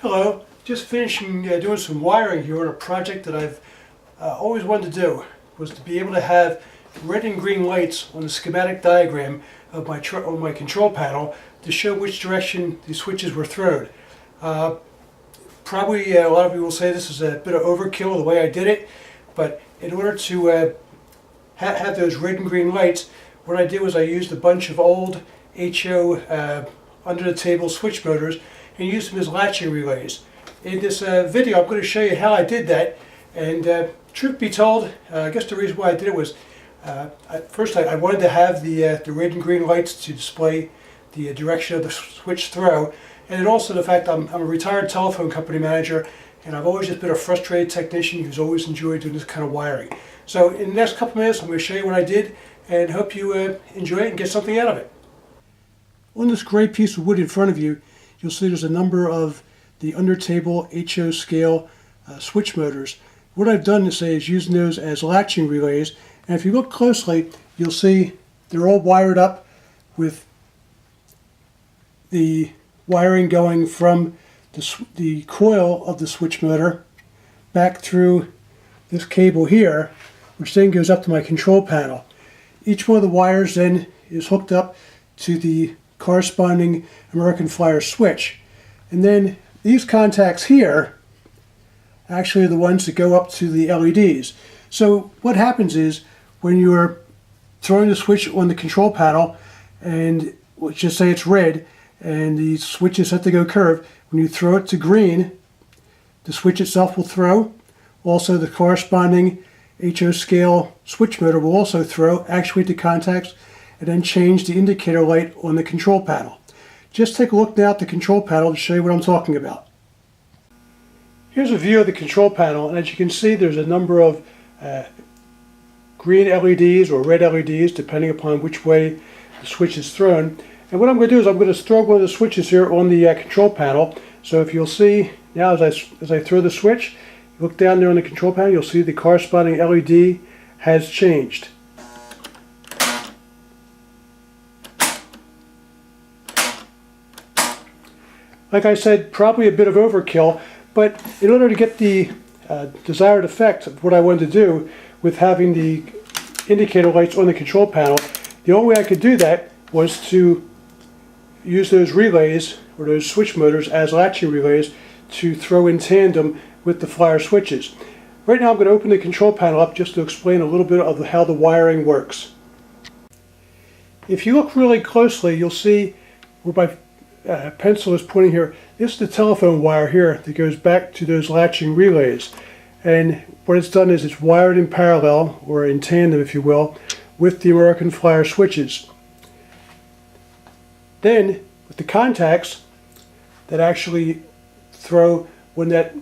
Hello, just finishing doing some wiring here on a project that I've always wanted to do, was to be able to have red and green lights on the schematic diagram of on my control panel to show which direction the switches were thrown. Probably a lot of you will say this is a bit of overkill the way I did it, but in order to have those red and green lights, what I did was I used a bunch of old HO under the table switch motors and used them as latching relays. In this video I'm going to show you how I did that, and truth be told, I guess the reason why I did it was first I wanted to have the red and green lights to display the direction of the switch throw, and then also the fact I'm a retired telephone company manager, and I've always just been a frustrated technician who's always enjoyed doing this kind of wiring. So in the next couple of minutes I'm going to show you what I did and hope you enjoy it and get something out of it. On this gray piece of wood in front of you, you'll see there's a number of the under table HO scale switch motors. What I've done is using those as latching relays, and if you look closely you'll see they're all wired up with the wiring going from the coil of the switch motor back through this cable here, which then goes up to my control panel. Each one of the wires then is hooked up to the corresponding American Flyer switch, and then these contacts here actually are the ones that go up to the LEDs. So what happens is when you're throwing the switch on the control panel, and let's just say it's red and the switch is set to go curve, when you throw it to green, the switch itself will throw. Also the corresponding HO scale switch motor will also throw, actuate the contacts, and then change the indicator light on the control panel. Just take a look now at the control panel to show you what I'm talking about. Here's a view of the control panel, and as you can see there's a number of green LEDs or red LEDs depending upon which way the switch is thrown. And what I'm going to do is I'm going to throw one of the switches here on the control panel. So if you'll see now as I throw the switch, look down there on the control panel, you'll see the corresponding LED has changed. Like I said, probably a bit of overkill, but in order to get the desired effect of what I wanted to do with having the indicator lights on the control panel, the only way I could do that was to use those relays, or those switch motors, as latching relays to throw in tandem with the Flyer switches. Right now I'm going to open the control panel up just to explain a little bit of how the wiring works. If you look really closely, you'll see where my pencil is pointing here. This is the telephone wire here that goes back to those latching relays, and what it's done is it's wired in parallel, or in tandem if you will, with the American Flyer switches. Then with the contacts that actually throw when that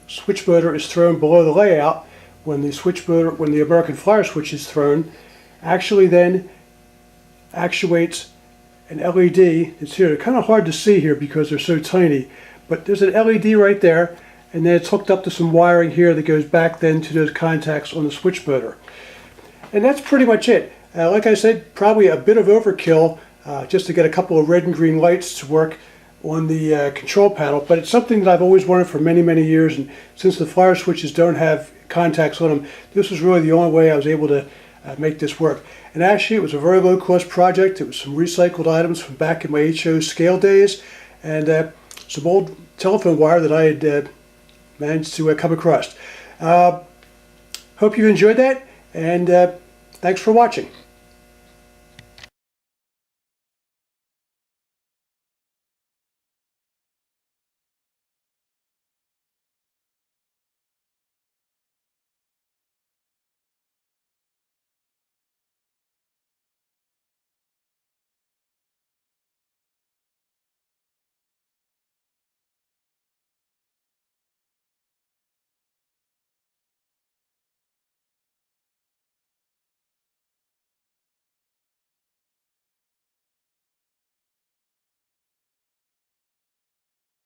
switch motor is thrown below the layout, when the American Flyer switch is thrown, actually then actuates an LED. It's here. They're kind of hard to see here because they're so tiny, but there's an LED right there, and then it's hooked up to some wiring here that goes back then to those contacts on the switch motor. And that's pretty much it. Like I said, probably a bit of overkill just to get a couple of red and green lights to work on the control panel, but it's something that I've always wanted for many, many years, and since the Flyer switches don't have contacts on them, this was really the only way I was able to make this work. And actually it was a very low cost project. It was some recycled items from back in my HO scale days, and some old telephone wire that I had managed to come across. Hope you enjoyed that, and thanks for watching.